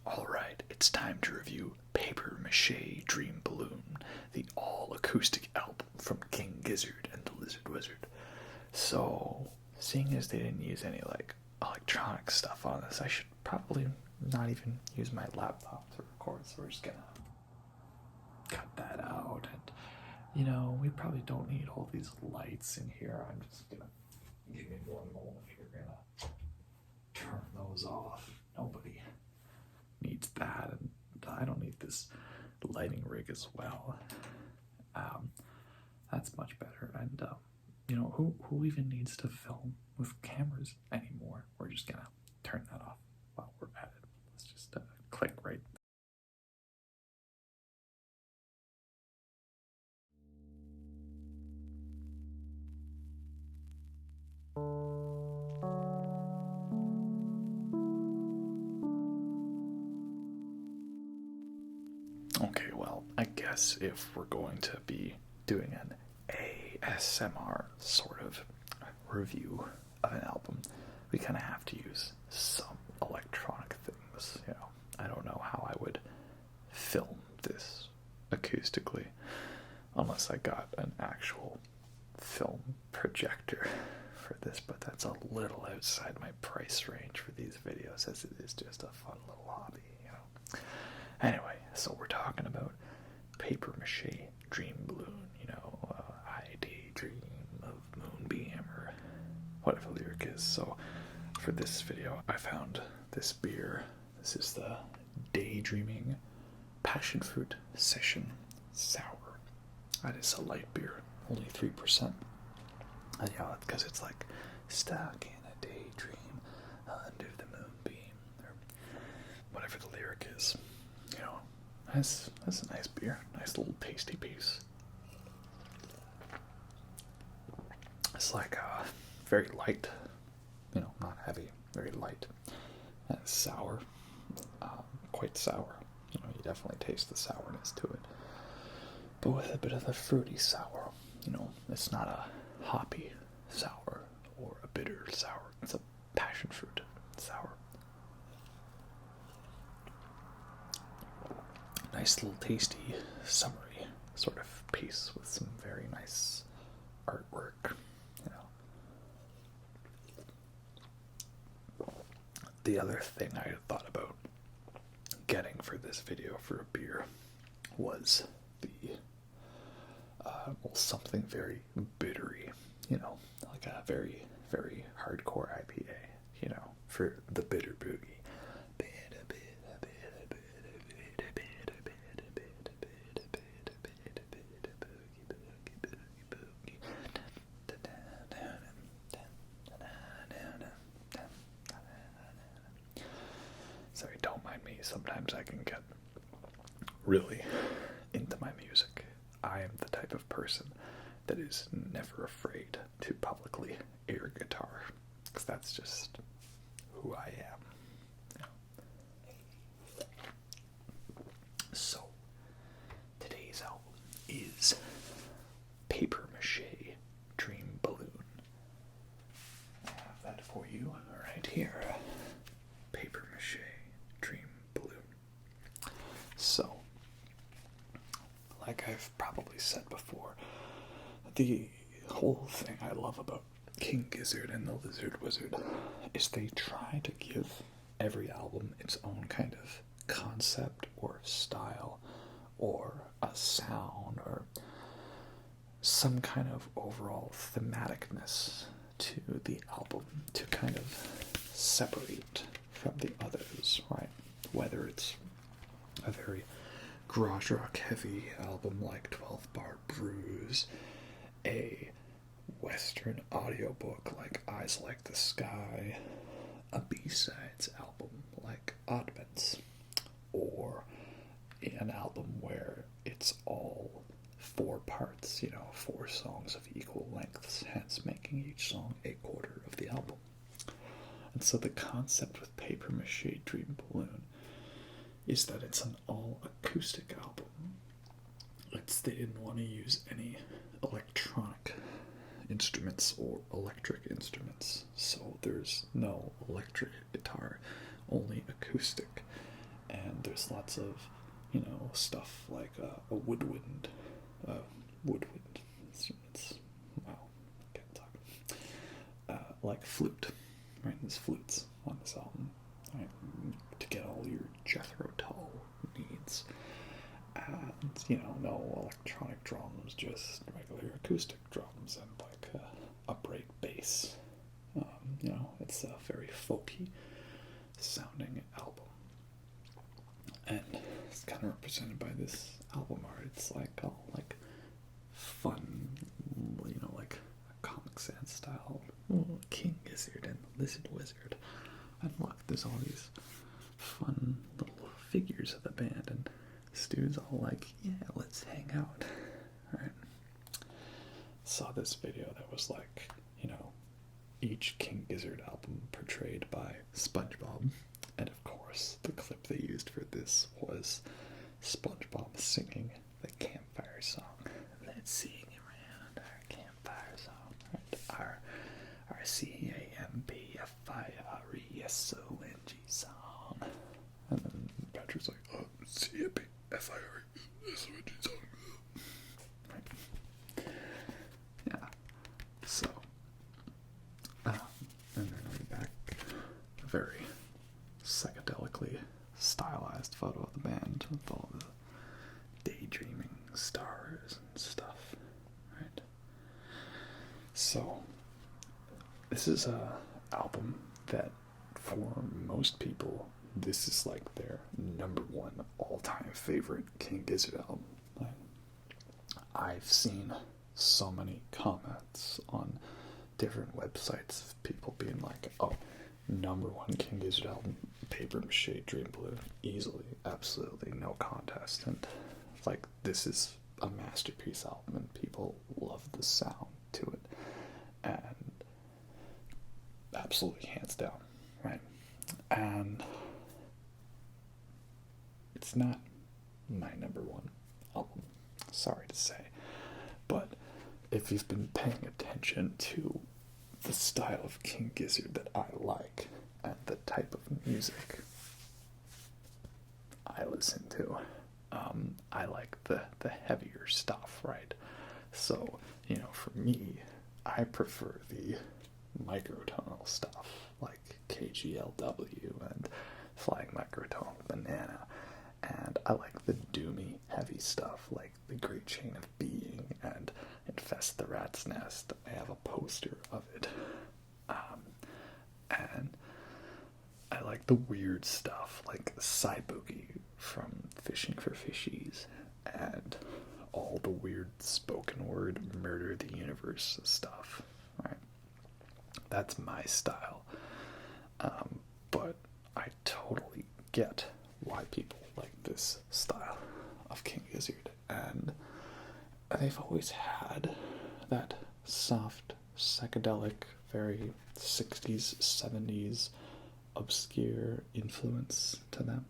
Alright, it's time to review Paper Mache Dream Balloon, the all-acoustic album from King Gizzard and the Lizard Wizard. So, seeing as they didn't use any, electronic stuff on this, I should probably not even use my laptop to record, so we're just gonna cut that out. And, we probably don't need all these lights in here. I'm just gonna give me one moment here, gonna turn those off. Nobody needs that, and I don't need this lighting rig as well. That's much better. And who even needs to film with cameras anymore? We're just gonna turn that off while we're at it. Let's just click right. Okay, well, I guess if we're going to be doing an ASMR sort of review of an album, we kind of have to use some electronic things. I don't know how I would film this acoustically unless I got an actual film projector for this, but that's a little outside my price range for these videos, as it is just a fun little hobby. Anyway, so we're talking about Paper Mache Dream Balloon, I daydream of Moonbeam, or whatever the lyric is. So for this video, I found this beer. This is the Daydreaming Passion Fruit Session Sour. That is a light beer, only 3%. And because it's like stuck in a daydream under the moonbeam, or whatever the lyric is. That's a nice beer. Nice little tasty piece. It's very light, not heavy, very light. And it's sour, quite sour. You definitely taste the sourness to it. But with a bit of the fruity sour, it's not a hoppy sour or a bitter sour. It's a passion fruit sour. Nice little tasty, summery sort of piece with some very nice artwork. The other thing I had thought about getting for this video for a beer was the something very bittery, like a very, very hardcore IPA, for the bitter boogie. Sorry, don't mind me. Sometimes I can get really into my music. I am the type of person that is never afraid to publicly air guitar, because that's just who I am. So, today's album is Paper Mache Dream Balloon. I have that for you right here. Paper Mache Dream Balloon. So, like I've probably said before, the whole thing I love about King Gizzard and the Lizard Wizard is they try to give every album its own kind of concept or style or a sound or some kind of overall thematicness to the album to kind of separate from the others, right? Whether it's a very garage rock heavy album like 12 Bar Bruise, a western audiobook like Eyes Like the Sky, a B-sides album like Oddments, or an album where it's all 4 parts, 4 songs of equal lengths, hence making each song a quarter of the album. And so the concept with Paper Mache Dream Balloon is that it's an all-acoustic album. They didn't want to use any electronic instruments or electric instruments, so there's no electric guitar, only acoustic. And there's lots of, stuff like a woodwind instruments. Wow, I can't talk. Like flute, right? There's flutes on this album, right? To get all your Jethro Tull needs. And, no electronic drums, just regular acoustic drums and like upright bass. It's a very folky sounding album. And it's kind of represented by this album art. It's like all like fun, like a Comic Sans style King Gizzard and the Lizard Wizard. And look, there's all these fun little figures of the band, and this dude's all like, yeah, let's hang out. Right? Saw this video that was like, each King Gizzard album portrayed by SpongeBob. And of course, the clip they used for this was SpongeBob singing the campfire song. Let's sing around our campfire song. Right? Our CAMPFIRESONG song. And then Patrick's like, oh, CAMPFIRESONG song. Right? Yeah. So, and then on the back, a very psychedelically stylized photo of the band with all the daydreaming stars and stuff, right? So, this is a album that, for most people, this is like their number one all-time favorite King Gizzard album. Like, I've seen so many comments on different websites of people being like, oh, number one King Gizzard album, Paper Mache, Dream Blue, easily, absolutely, no contest. And like, this is a masterpiece album, and people love the sound to it, and absolutely hands down, right? And it's not my number one album, sorry to say, but if you've been paying attention to the style of King Gizzard that I like and the type of music I listen to, I like the heavier stuff, right? So, for me, I prefer the microtonal stuff like KGLW and Flying Microtonal Banana, and I like the doomy heavy stuff like The Great Chain of Being and Infest the Rat's Nest. I have a poster of it. And I like the weird stuff like Side Boogie from Fishing for Fishies and all the weird spoken word Murder the Universe stuff, right? That's my style. But I totally get why people like this style of King Gizzard, and they've always had that soft, psychedelic, very 60s, 70s, obscure influence to them.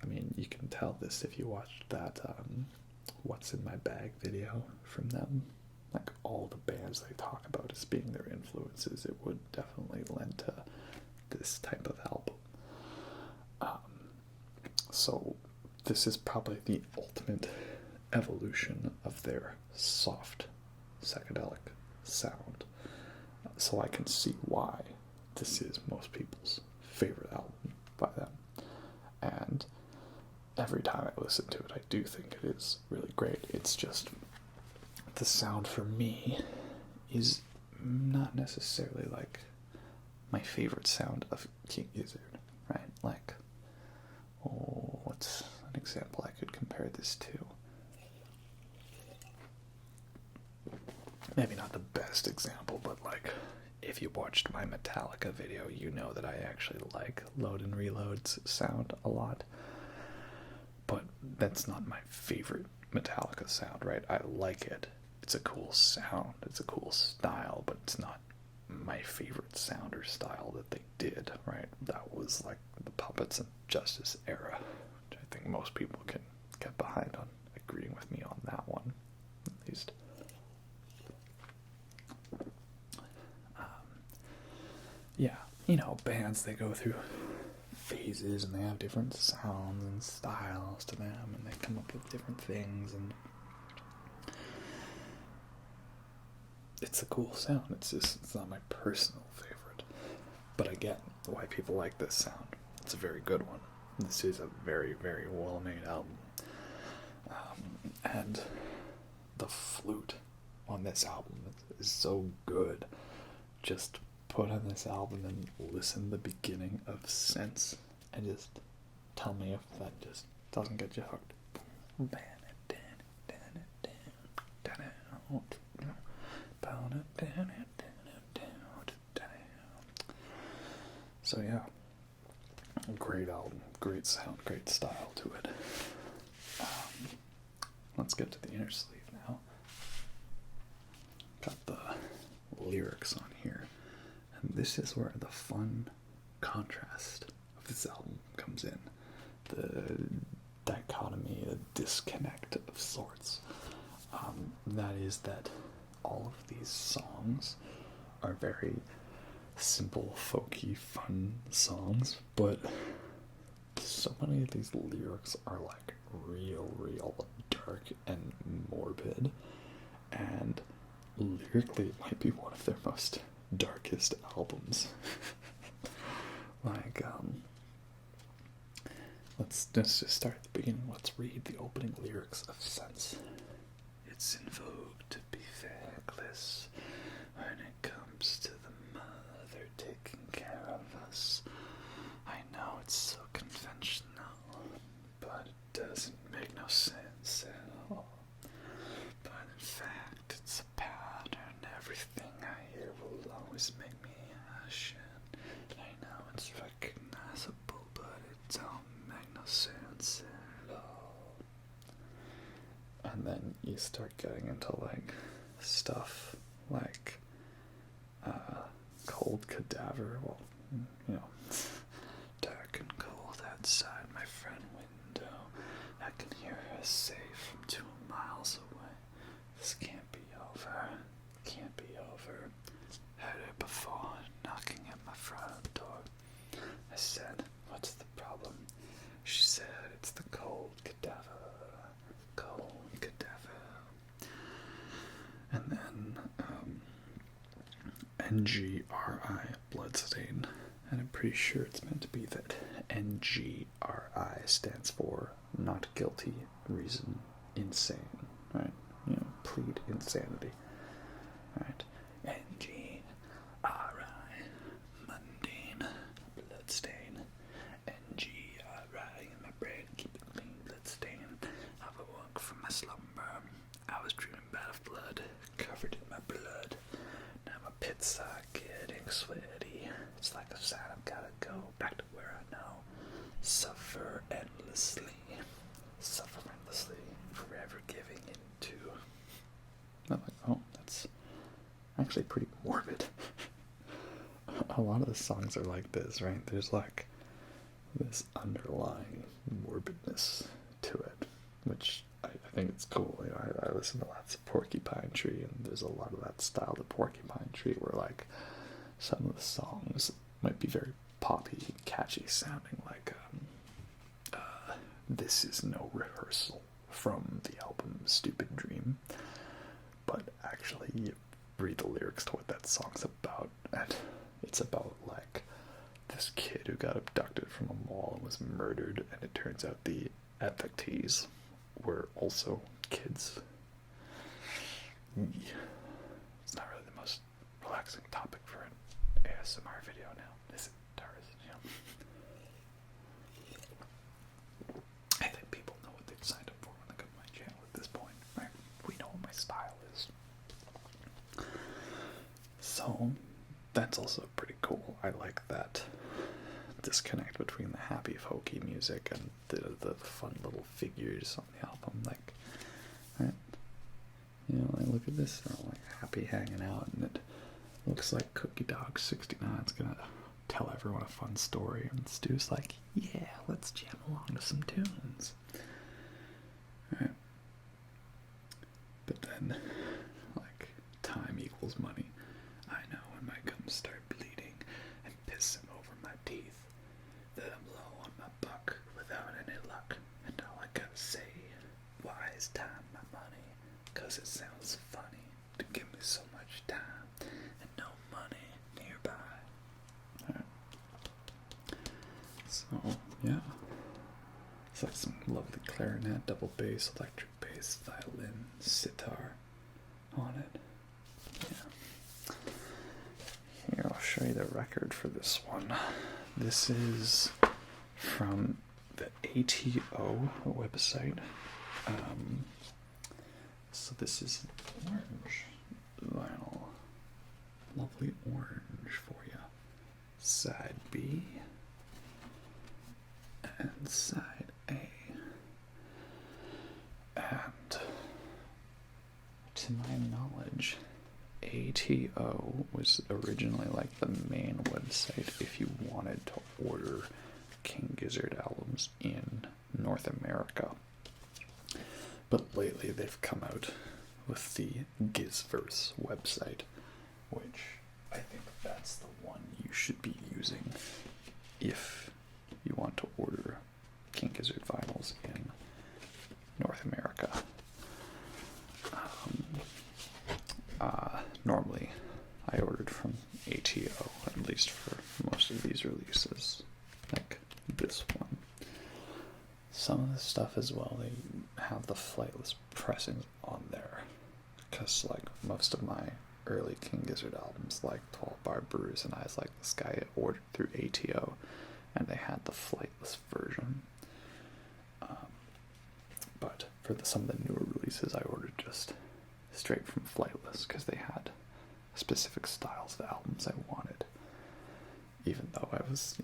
I mean, you can tell this if you watched that What's in My Bag video from them. Like, all the bands they talk about as being their influences, it would definitely lend to this type of album. So this is probably the ultimate evolution of their soft psychedelic sound. So I can see why this is most people's favorite album by them. And every time I listen to it, I do think it is really great. It's just, the sound for me is not necessarily like my favorite sound of King Gizzard, right? Like, what's an example I could compare this to? Maybe not the best example, but like, if you watched my Metallica video, you know that I actually like Load and Reload's sound a lot. But that's not my favorite Metallica sound, right? I like it. It's a cool sound. It's a cool style, but it's not my favorite sound or style that they did, right? That was like the Puppets and Justice era, which I think most people can get behind on agreeing with me on that one, at least. Yeah, bands, they go through phases, and they have different sounds and styles to them, and they come up with different things, and it's a cool sound. It's not my personal favorite, but I get why people like this sound. It's a very good one. This is a very, very well-made album. And the flute on this album is so good. Just put on this album and listen to the beginning of Sense and just tell me if that just doesn't get you hooked. So yeah, great album, great sound, great style to it. Let's get to the inner sleeve now. Got the lyrics on here, and this is where the fun contrast of this album comes in. The dichotomy, the disconnect of sorts. That is that all of these songs are very simple, folky, fun songs, but so many of these lyrics are like real dark and morbid, and lyrically it might be one of their most darkest albums. Like, let's just start at the beginning. Let's read the opening lyrics of Sense. It's in vogue to be feckless when it comes to the mother taking care of us. I know it's so conventional, but it doesn't make no sense at all. But in fact, it's a pattern. Everything I hear will always make me ashen. I know it's recognizable, but it don't make no sense at all. And then you start getting into like stuff like cold cadaver. Well, you know, dark and cold outside my front window. I can hear her say from 2 miles away, this can't be over, can't be over. Heard her before, knocking at my front door. I said, what's the problem? She said, it's the cold cadaver, cold cadaver. And then, NGRI, bloodstain. And I'm pretty sure it's meant to be that NGRI stands for not guilty, reason, insane, right? You know, plead insanity, right? NGRI, mundane, bloodstain. NGRI in my brain, keep it clean, bloodstain. I awoke from my slumber. I was dreaming about a flood, covered in my blood. Now my pits are getting sweaty. It's like a sign I've gotta go back to where I know. Suffer endlessly, forever giving into. I'm like, oh, that's actually pretty morbid. A lot of the songs are like this, right? There's like this underlying morbidness to it, which I think it's cool. You know, I listen to lots of Porcupine Tree, and there's a lot of that style to Porcupine Tree where like some of the songs might be very poppy, catchy sounding, like This Is No Rehearsal from the album Stupid Dream. But actually, you read the lyrics to what that song's about, and it's about like this kid who got abducted from a mall and was murdered, and it turns out the abductees were also kids. It's not really the most relaxing topic for an ASMR video now, is it, Tarzan? Yeah. I think people know what they've signed up for when they come to my channel at this point, right? We know what my style is. So, that's also pretty cool. I like that disconnect between the happy folky music and the fun little figures on the album. Like, right? You know, I look at this, they're all like happy hanging out, and it looks like Cookie Dog 69 is gonna tell everyone a fun story, and Stu's like, yeah, let's jam along to some tunes. Right? But then, like, time equals money. I know when my gums start bleeding and pissing over my teeth that I'm gotta say, why is time my money? 'Cause it sounds funny to give me so much time and no money nearby. Alright. So, yeah. It's like some lovely clarinet, double bass, electric bass, violin, sitar on it. Yeah. Here, I'll show you the record for this one. This is from the ATO website. So this is orange vinyl. Lovely orange for you. Side B and side A. And to my knowledge, ATO was originally like the main website if you wanted to order King Gizzard albums in North America. But lately they've come out with the Gizverse website, which I think that's the one you should be using if you want to order King Gizzard vinyls in North America. Normally I ordered from ATO, at least for most of these releases, like this one. Some of the stuff as well, they have the flightless pressings on there, because like most of my early King Gizzard albums, like 12 Bar Brews and Eyes Like the Sky, I ordered through ATO, and they had the flightless version. But for some of the newer releases, I ordered just straight from flightless, because they had specific styles of albums I wanted, even though I was,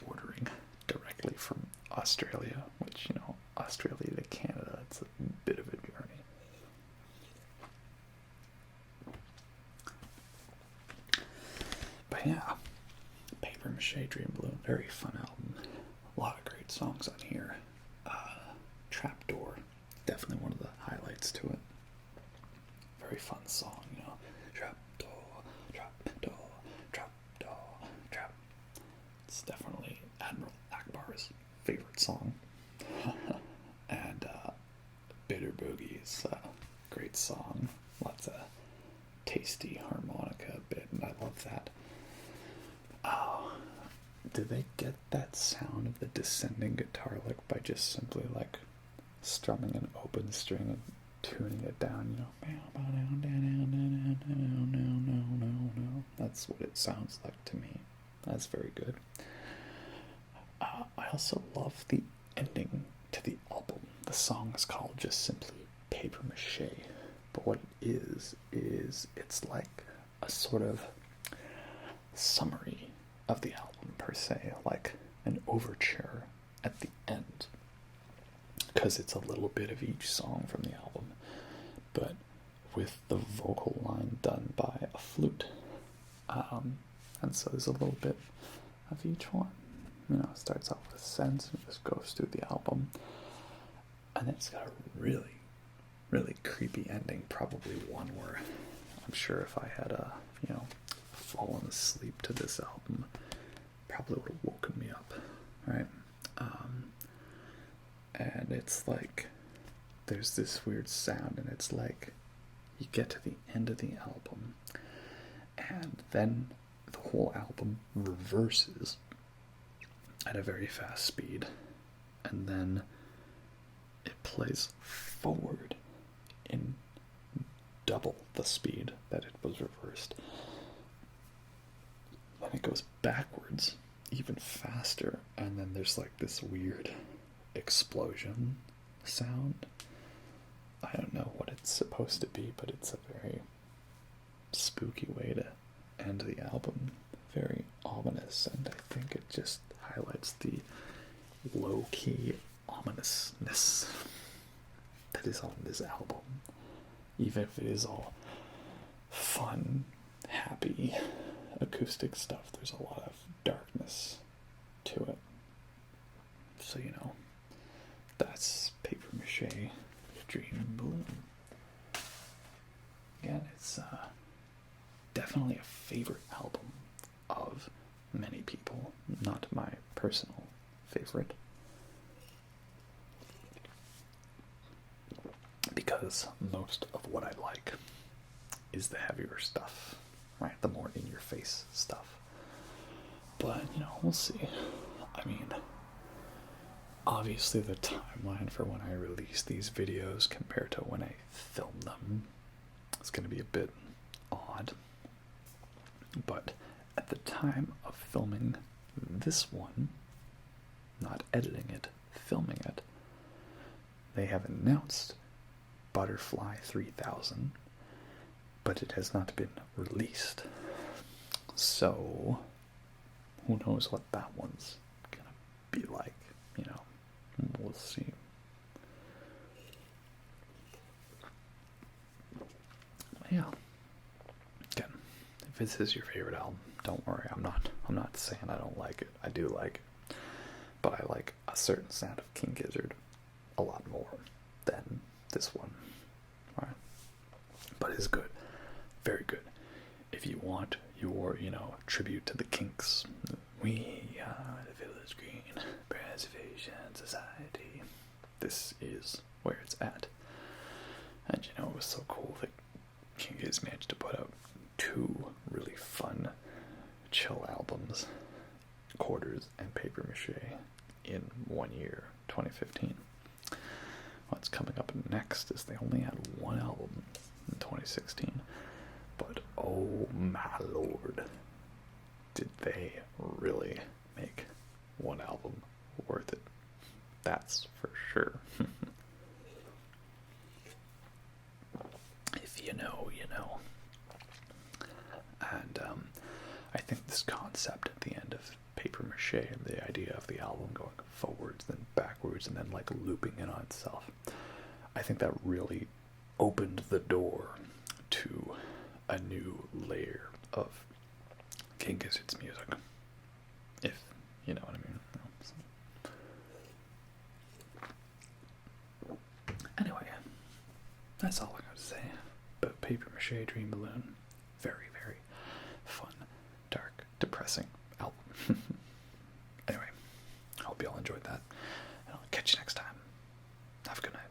ordering directly from Australia, which, Australia to Canada, it's a bit of a journey. But yeah, Paper Mache Dream Balloon, very fun album. A lot of great songs on here. Trapdoor, definitely one of the highlights to it. Very fun song, Trapdoor, Trapdoor, Trapdoor, Trap. It's definitely Admiral Akbar's favorite song. And Bitter Boogie's great song. Lots of tasty harmonica bit, and I love that. Oh, did they get that sound of the descending guitar lick by just simply like strumming an open string and tuning it down, That's what it sounds like to me. That's very good. I also love the ending to the album. The song is called just simply Paper Mache, but what it is it's like a sort of summary of the album per se, like an overture at the end, because it's a little bit of each song from the album, but with the vocal line done by a flute. And so there's a little bit of each one. It starts off with Sense and just goes through the album. And it's got a really, really creepy ending. Probably one where I'm sure if I had, fallen asleep to this album, probably would have woken me up, right? And it's like, there's this weird sound, and it's like, you get to the end of the album, and then the whole album reverses at a very fast speed, and then it plays forward in double the speed that it was reversed. Then it goes backwards even faster, and then there's like this weird explosion sound. I don't know what it's supposed to be, but it's a very spooky way to end the album. Very ominous, and I think it just highlights the low-key ominousness that is on this album. Even if it is all fun, happy, acoustic stuff, there's a lot of darkness to it. So, that's Paper Mache Dream Balloon. Again, it's definitely a favorite album of many people, not my personal favorite. because most of what I like is the heavier stuff, right? The more in-your-face stuff. But, you know, we'll see. I mean, obviously the timeline for when I release these videos compared to when I film them is going to be a bit odd. But at the time of filming this one, not editing it, filming it, they have announced Butterfly 3000, but it has not been released. So, who knows what that one's gonna be like, you know? We'll see. Yeah. Again, if this is your favorite album, don't worry. I'm not saying I don't like it. I do like it. But I like a certain sound of King Gizzard a lot more than this one. Right? But it's good. Very good. If you want your, you know, tribute to the Kinks, we are the Village Green Preservation Society. This is where it's at. And you know, it was so cool that King Gizzard managed to put out 2 really fun, chill albums, Quarters and Paper Mache, in 1 year, 2015. What's coming up next is they only had 1 album in 2016, but oh my lord, did they really make 1 album worth it. That's for sure. If you know, you know. And I think this concept at the end of Paper Mache, the idea of the album going forwards, then backwards, and then like looping in on itself, I think that really opened the door to a new layer of King Gizzard's music, if you know what I mean. Anyway, that's all I got to say about Paper Mache Dream Balloon. Very, very fun, dark, depressing album. Anyway, I hope you all enjoyed that, and I'll catch you next time. Have a good night.